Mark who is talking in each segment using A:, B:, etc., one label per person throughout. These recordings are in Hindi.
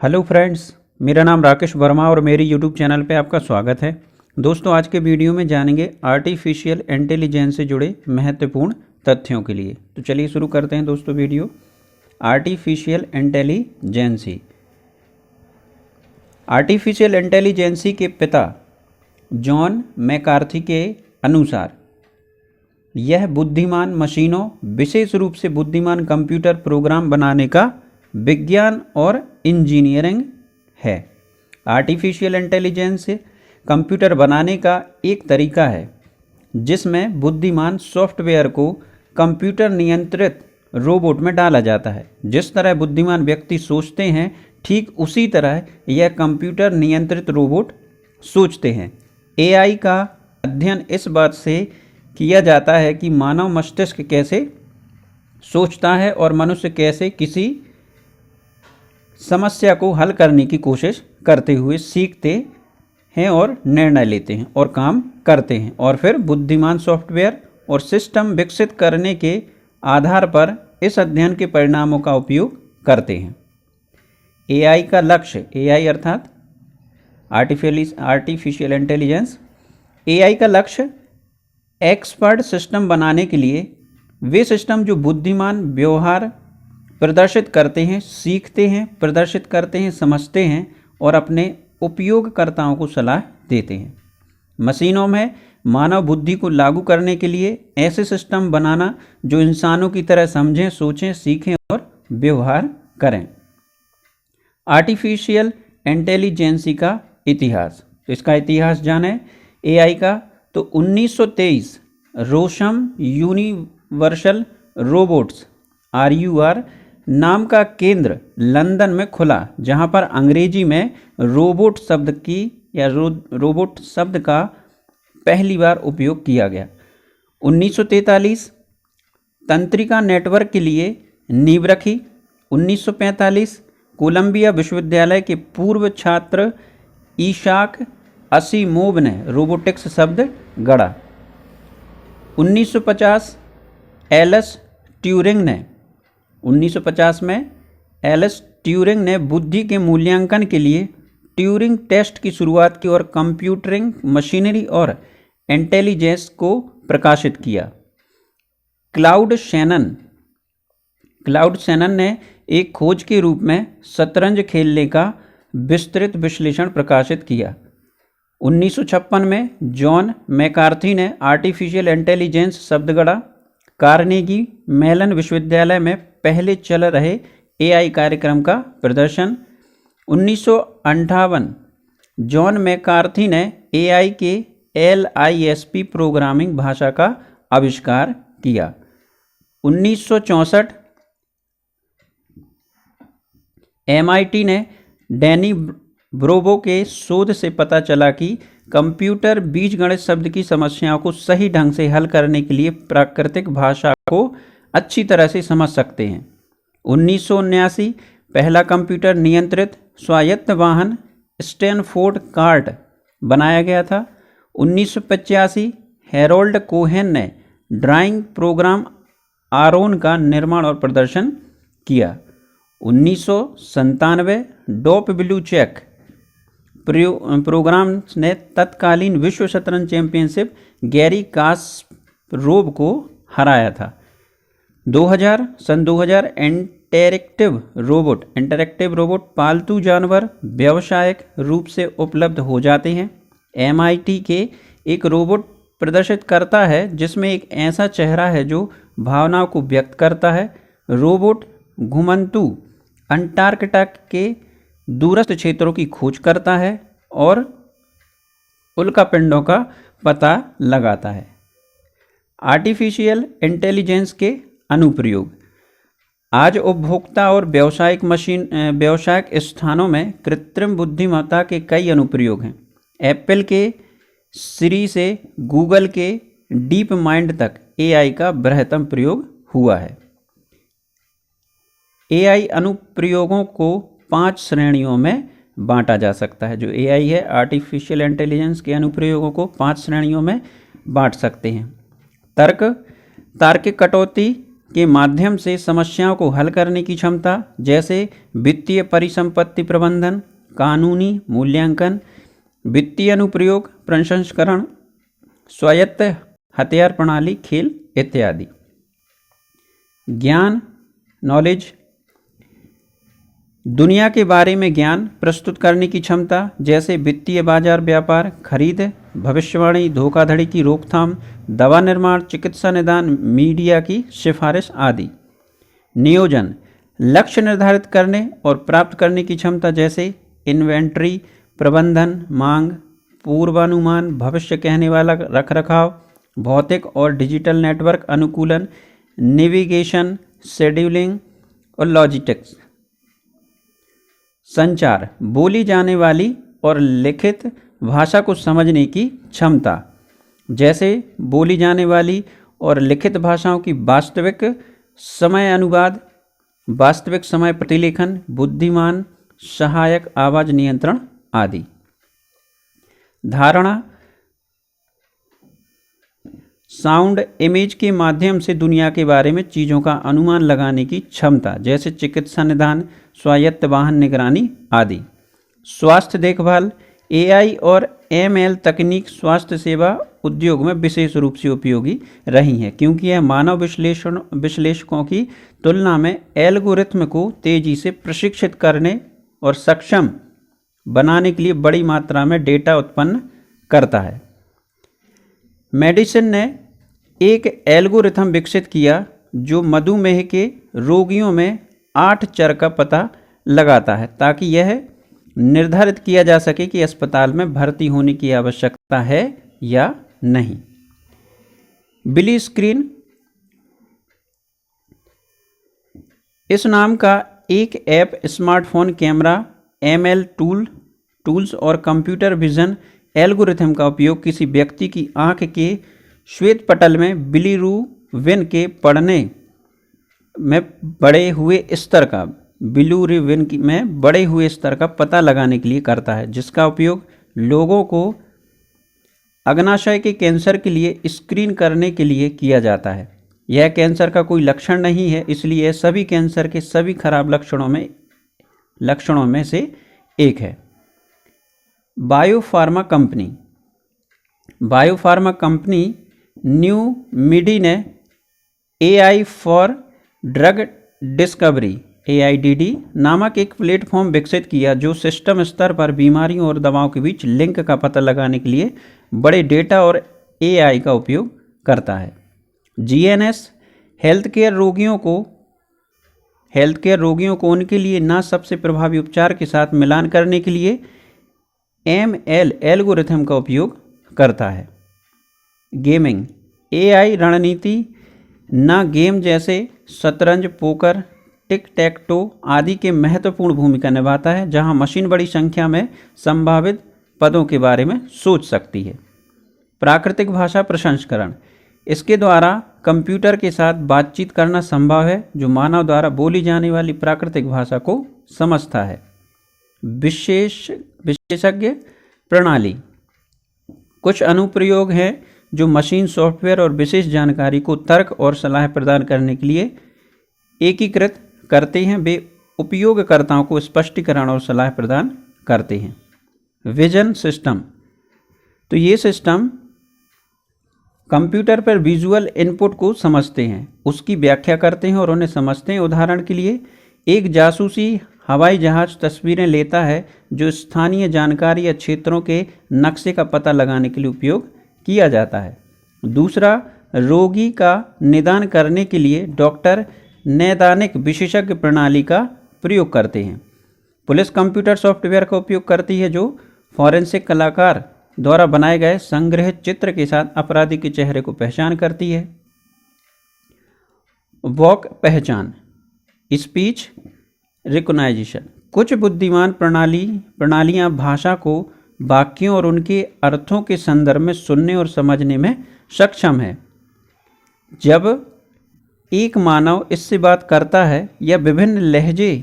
A: हेलो फ्रेंड्स, मेरा नाम राकेश वर्मा और मेरी यूट्यूब चैनल पे आपका स्वागत है। दोस्तों, आज के वीडियो में जानेंगे आर्टिफिशियल इंटेलिजेंस से जुड़े महत्वपूर्ण तथ्यों के लिए। तो चलिए शुरू करते हैं दोस्तों वीडियो। आर्टिफिशियल इंटेलिजेंसी के पिता जॉन मैकार्थी के अनुसार यह बुद्धिमान मशीनों, विशेष रूप से बुद्धिमान कंप्यूटर प्रोग्राम बनाने का विज्ञान और इंजीनियरिंग है। आर्टिफिशियल इंटेलिजेंस कंप्यूटर बनाने का एक तरीका है जिसमें बुद्धिमान सॉफ्टवेयर को कंप्यूटर नियंत्रित रोबोट में डाला जाता है। जिस तरह बुद्धिमान व्यक्ति सोचते हैं, ठीक उसी तरह यह कंप्यूटर नियंत्रित रोबोट सोचते हैं। एआई का अध्ययन इस बात से किया जाता है कि मानव मस्तिष्क कैसे सोचता है और मनुष्य कैसे किसी समस्या को हल करने की कोशिश करते हुए सीखते हैं और निर्णय लेते हैं और काम करते हैं, और फिर बुद्धिमान सॉफ्टवेयर और सिस्टम विकसित करने के आधार पर इस अध्ययन के परिणामों का उपयोग करते हैं। एआई का लक्ष्य, एआई अर्थात आर्टिफिशियल इंटेलिजेंस, एआई का लक्ष्य एक्सपर्ट सिस्टम बनाने के लिए वे सिस्टम जो बुद्धिमान व्यवहार प्रदर्शित करते हैं, सीखते हैं, प्रदर्शित करते हैं, समझते हैं और अपने उपयोगकर्ताओं को सलाह देते हैं। मशीनों में मानव बुद्धि को लागू करने के लिए ऐसे सिस्टम बनाना जो इंसानों की तरह समझें, सोचें, सीखें और व्यवहार करें। आर्टिफिशियल इंटेलिजेंसी का इतिहास, इसका इतिहास जानें एआई का। तो 1923 रोशम यूनिवर्सल रोबोट्स RUR नाम का केंद्र लंदन में खुला, जहां पर अंग्रेजी में रोबोट शब्द का पहली बार उपयोग किया गया। 1943 तंत्रिका नेटवर्क के लिए नींव रखी। 1945 कोलंबिया विश्वविद्यालय के पूर्व छात्र ईशाक असीमोव ने रोबोटिक्स शब्द गढ़ा। 1950 एलएस ट्यूरिंग ने बुद्धि के मूल्यांकन के लिए ट्यूरिंग टेस्ट की शुरुआत की और कंप्यूटरिंग मशीनरी और इंटेलिजेंस को प्रकाशित किया। क्लाउड शैनन ने एक खोज के रूप में शतरंज खेलने का विस्तृत विश्लेषण प्रकाशित किया। 1956 में जॉन मैकार्थी ने आर्टिफिशियल इंटेलिजेंस शब्द गढ़ा। कार्नेगी मेलन विश्वविद्यालय में पहले चल रहे एआई कार्यक्रम का प्रदर्शन। 1958 जॉन मैकार्थी ने एआई के LISP प्रोग्रामिंग भाषा का आविष्कार किया। 1964 MIT ने डैनी ब्रोबो के शोध से पता चला कि कंप्यूटर बीजगणित शब्द की समस्याओं को सही ढंग से हल करने के लिए प्राकृतिक भाषा को अच्छी तरह से समझ सकते हैं। 1979 पहला कंप्यूटर नियंत्रित स्वायत्त वाहन स्टैनफोर्ड कार्ट बनाया गया था। 1985 हैरोल्ड कोहेन ने ड्राइंग प्रोग्राम आरोन का निर्माण और प्रदर्शन किया। 1997 डॉप ब्लू चेक प्रोग्राम ने तत्कालीन विश्व शतरंज चैंपियनशिप गैरी कास्परोव को हराया था। 2000 इंटरैक्टिव रोबोट पालतू जानवर व्यावसायिक रूप से उपलब्ध हो जाते हैं। MIT के एक रोबोट प्रदर्शित करता है जिसमें एक ऐसा चेहरा है जो भावनाओं को व्यक्त करता है। रोबोट घुमंतू अंटार्कटिका के दूरस्थ क्षेत्रों की खोज करता है और उल्कापिंडों का पता लगाता है। आर्टिफिशियल इंटेलिजेंस के अनुप्रयोग, आज उपभोक्ता और व्यावसायिक स्थानों में कृत्रिम बुद्धिमत्ता के कई अनुप्रयोग हैं। एप्पल के सिरी से गूगल के डीप माइंड तक एआई का बृहत्तम प्रयोग हुआ है। एआई अनुप्रयोगों को 5 श्रेणियों में बांटा जा सकता है। जो एआई है, आर्टिफिशियल इंटेलिजेंस के अनुप्रयोगों को 5 श्रेणियों में बांट सकते हैं। तार्किक कटौती, के माध्यम से समस्याओं को हल करने की क्षमता, जैसे वित्तीय परिसंपत्ति प्रबंधन, कानूनी मूल्यांकन, वित्तीय अनुप्रयोग प्रसंस्करण, स्वायत्त हथियार प्रणाली, खेल इत्यादि। ज्ञान नॉलेज, दुनिया के बारे में ज्ञान प्रस्तुत करने की क्षमता, जैसे वित्तीय बाजार, व्यापार, खरीद, भविष्यवाणी, धोखाधड़ी की रोकथाम, दवा निर्माण, चिकित्सा निदान, मीडिया की सिफारिश आदि। नियोजन, लक्ष्य निर्धारित करने और प्राप्त करने की क्षमता, जैसे इन्वेंट्री प्रबंधन, मांग, पूर्वानुमान, भविष्य कहने वाला रखरखाव, भौतिक और डिजिटल नेटवर्क अनुकूलन, नेविगेशन, शेड्यूलिंग और लॉजिस्टिक्स। संचार, बोली जाने वाली और लिखित भाषा को समझने की क्षमता, जैसे बोली जाने वाली और लिखित भाषाओं की वास्तविक समय अनुवाद, वास्तविक समय प्रतिलेखन, बुद्धिमान सहायक आवाज नियंत्रण आदि। धारणा, साउंड इमेज के माध्यम से दुनिया के बारे में चीज़ों का अनुमान लगाने की क्षमता, जैसे चिकित्सा निदान, स्वायत्त वाहन निगरानी आदि। स्वास्थ्य देखभाल, एआई और एमएल तकनीक स्वास्थ्य सेवा उद्योग में विशेष रूप से उपयोगी रही हैं, क्योंकि यह मानव विश्लेषकों की तुलना में एल्गोरिथ्म को तेजी से प्रशिक्षित करने और सक्षम बनाने के लिए बड़ी मात्रा में डेटा उत्पन्न करता है। मेडिसिन ने एक एल्गोरिथम विकसित किया जो मधुमेह के रोगियों में 8 चर का पता लगाता है, ताकि यह निर्धारित किया जा सके कि अस्पताल में भर्ती होने की आवश्यकता है या नहीं। बिली स्क्रीन इस नाम का एक app smartphone camera, ML tools और कंप्यूटर विजन एल्गोरिथम का उपयोग किसी व्यक्ति की आंख के श्वेत पटल में बिलीरुबिन के पढ़ने में बढ़े हुए स्तर का पता लगाने के लिए करता है, जिसका उपयोग लोगों को अग्नाशय के कैंसर के लिए स्क्रीन करने के लिए किया जाता है। यह कैंसर का कोई लक्षण नहीं है, इसलिए यह सभी कैंसर के सभी खराब लक्षणों में से एक है। बायोफार्मा कंपनी न्यू मिडी ने AI for drug discovery AIDD नामक एक प्लेटफॉर्म विकसित किया जो सिस्टम स्तर पर बीमारियों और दवाओं के बीच लिंक का पता लगाने के लिए बड़े डेटा और AI का उपयोग करता है। GNS हेल्थकेयर रोगियों को उनके लिए न सबसे प्रभावी उपचार के साथ मिलान करने के लिए ML एल्गोरिथम का उपयोग करता है। गेमिंग AI रणनीति न गेम जैसे शतरंज, पोकर, टिक टैक टो आदि के महत्वपूर्ण भूमिका निभाता है, जहां मशीन बड़ी संख्या में संभावित पदों के बारे में सोच सकती है। प्राकृतिक भाषा प्रसंस्करण, इसके द्वारा कंप्यूटर के साथ बातचीत करना संभव है जो मानव द्वारा बोली जाने वाली प्राकृतिक भाषा को समझता है। विशेषज्ञ प्रणाली, कुछ अनुप्रयोग हैं जो मशीन सॉफ्टवेयर और विशेष जानकारी को तर्क और सलाह प्रदान करने के लिए एकीकृत करते हैं। वे उपयोगकर्ताओं को स्पष्टीकरण और सलाह प्रदान करते हैं। विजन सिस्टम, तो ये सिस्टम कंप्यूटर पर विजुअल इनपुट को समझते हैं, उसकी व्याख्या करते हैं और उन्हें समझते हैं। उदाहरण के लिए एक जासूसी हवाई जहाज तस्वीरें लेता है जो स्थानीय जानकारी या क्षेत्रों के नक्शे का पता लगाने के लिए उपयोग किया जाता है। दूसरा, रोगी का निदान करने के लिए डॉक्टर नैदानिक विशेषज्ञ प्रणाली का प्रयोग करते हैं। पुलिस कंप्यूटर सॉफ्टवेयर का उपयोग करती है जो फॉरेंसिक कलाकार द्वारा बनाए गए संग्रहित चित्र के साथ अपराधी के चेहरे को पहचान करती है। वॉक पहचान, स्पीच रिकॉग्निशन, कुछ बुद्धिमान प्रणालियां भाषा को वाक्यों और उनके अर्थों के संदर्भ में सुनने और समझने में सक्षम है। जब एक मानव इससे बात करता है या विभिन्न लहजे,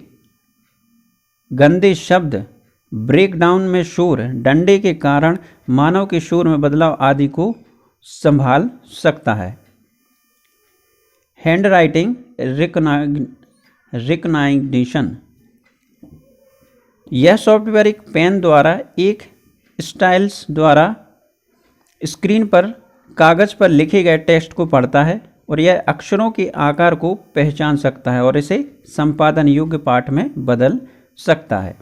A: गंदे शब्द, ब्रेकडाउन में शोर, डंडे के कारण मानव के शोर में बदलाव आदि को संभाल सकता है। Hand writing recognition. यह सॉफ्टवेयर एक पेन द्वारा एक स्टाइल्स द्वारा स्क्रीन पर कागज पर लिखे गए टेक्स्ट को पढ़ता है और यह अक्षरों के आकार को पहचान सकता है और इसे संपादन योग्य पाठ में बदल सकता है।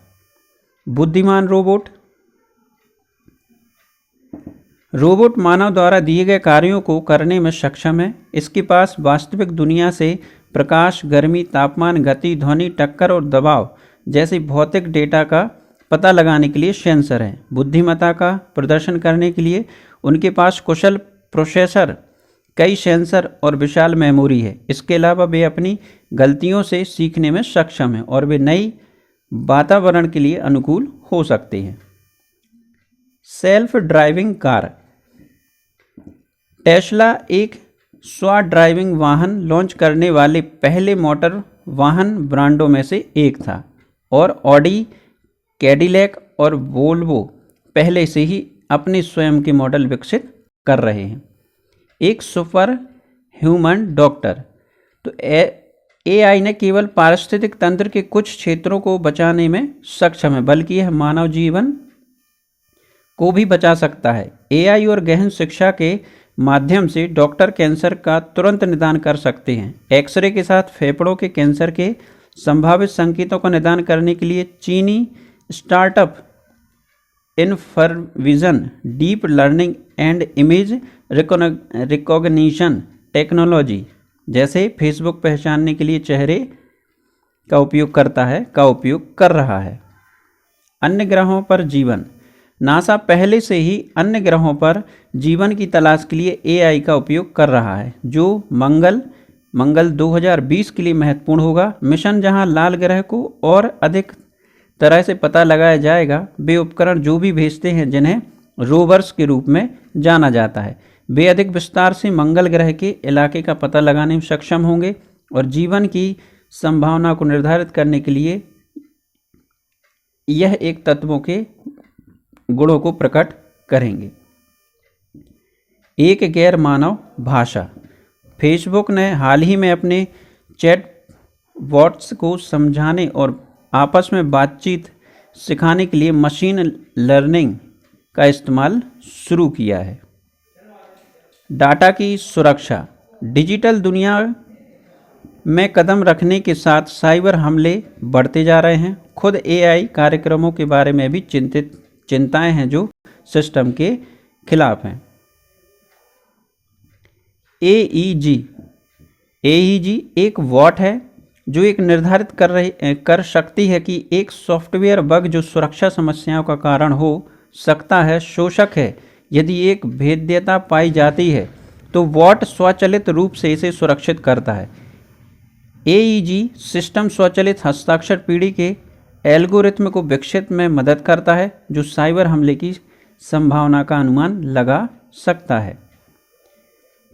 A: बुद्धिमान रोबोट। रोबोट मानव द्वारा दिए गए कार्यों को करने में सक्षम है। इसके पास वास्तविक दुनिया से प्रकाश, गर्मी, तापमान, गति, ध्वनि, टक्कर और दबाव जैसे भौतिक डेटा का पता लगाने के लिए सेंसर हैं। बुद्धिमत्ता का प्रदर्शन करने के लिए उनके पास कुशल प्रोसेसर, कई सेंसर और विशाल मेमोरी है। इसके अलावा वे अपनी गलतियों से सीखने में सक्षम हैं और वे नई वातावरण के लिए अनुकूल हो सकते हैं। Self driving car. टेस्ला एक स्व ड्राइविंग वाहन लॉन्च करने वाले पहले मोटर वाहन ब्रांडों में से एक था और ऑडी, कैडिलैक और वोल्वो पहले से ही अपने स्वयं के मॉडल विकसित कर रहे हैं। एक सुपर ह्यूमन डॉक्टर। तो एआई न केवल पारिस्थितिक तंत्र के कुछ क्षेत्रों को बचाने में सक्षम है, बल्कि यह मानव जीवन को भी बचा सकता है। एआई और गहन शिक्षा के माध्यम से डॉक्टर कैंसर का तुरंत निदान कर सकते हैं। एक्सरे के साथ फेफड़ों के कैंसर के संभावित संकेतों का निदान करने के लिए चीनी startup Infervision deep learning and image recognition technology जैसे फेसबुक पहचानने के लिए चेहरे का उपयोग कर रहा है। अन्य ग्रहों पर जीवन। नासा पहले से ही अन्य ग्रहों पर जीवन की तलाश के लिए एआई का उपयोग कर रहा है, जो मंगल 2020 के लिए महत्वपूर्ण होगा। मिशन जहां लाल ग्रह को और अधिक तरह से पता लगाया जाएगा। वे उपकरण जो भी भेजते हैं जिन्हें रोवर्स के रूप में जाना जाता है, वे अधिक विस्तार से मंगल ग्रह के इलाके का पता लगाने में सक्षम होंगे और जीवन की संभावना को निर्धारित करने के लिए यह एक तत्वों के गुणों को प्रकट करेंगे। एक गैर मानव भाषा। फेसबुक ने हाल ही में अपने चैट बॉट्स को समझाने और आपस में बातचीत सिखाने के लिए मशीन लर्निंग का इस्तेमाल शुरू किया है। डाटा की सुरक्षा। डिजिटल दुनिया में कदम रखने के साथ साइबर हमले बढ़ते जा रहे हैं। खुद एआई कार्यक्रमों के बारे में भी चिंताएं हैं जो सिस्टम के खिलाफ हैं। एईजी एक वॉट है जो एक निर्धारित कर सकती है कि एक सॉफ्टवेयर बग जो सुरक्षा समस्याओं का कारण हो सकता है शोषक है। यदि एक भेद्यता पाई जाती है तो वॉट स्वचालित रूप से इसे सुरक्षित करता है। एईजी सिस्टम स्वचालित हस्ताक्षर पीढ़ी के एल्गोरिथ्म को विकसित में मदद करता है जो साइबर हमले की संभावना का अनुमान लगा सकता है।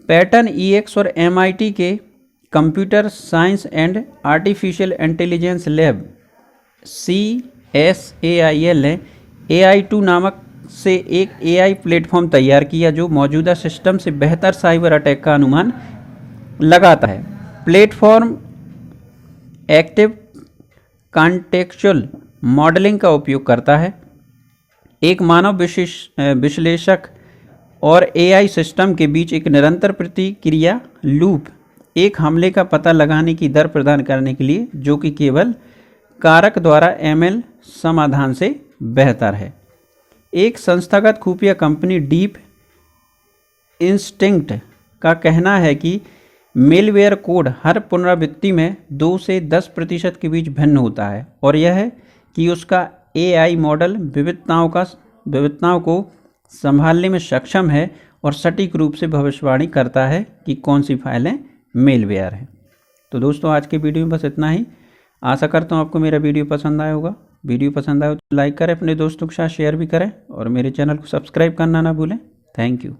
A: पैटर्न EX और MIT के computer science and artificial intelligence lab CSAIL ने AI2 नामक से एक AI प्लेटफॉर्म तैयार किया जो मौजूदा सिस्टम से बेहतर साइबर अटैक का अनुमान लगाता है। प्लेटफॉर्म एक्टिव कॉन्टेक्चुअल मॉडलिंग का उपयोग करता है। एक मानव विश्लेषक और AI सिस्टम के बीच एक निरंतर प्रतिक्रिया लूप एक हमले का पता लगाने की दर प्रदान करने के लिए, जो कि केवल कारक द्वारा ML समाधान से बेहतर है। एक संस्थागत खुफिया कंपनी डीप इंस्टिंक्ट का कहना है कि मेलवेयर कोड हर पुनरावृत्ति में 2 से 10% के बीच भिन्न होता है और यह है कि उसका AI मॉडल विविधताओं को संभालने में सक्षम है और सटीक रूप से भविष्यवाणी करता है कि कौन सी फाइलें मेलवेयर हैं। तो दोस्तों आज के वीडियो में बस इतना ही। आशा करता हूँ आपको मेरा वीडियो पसंद आया होगा। वीडियो पसंद आया तो लाइक करें, अपने दोस्तों के साथ शेयर भी करें और मेरे चैनल को सब्सक्राइब करना ना भूलें। Thank you.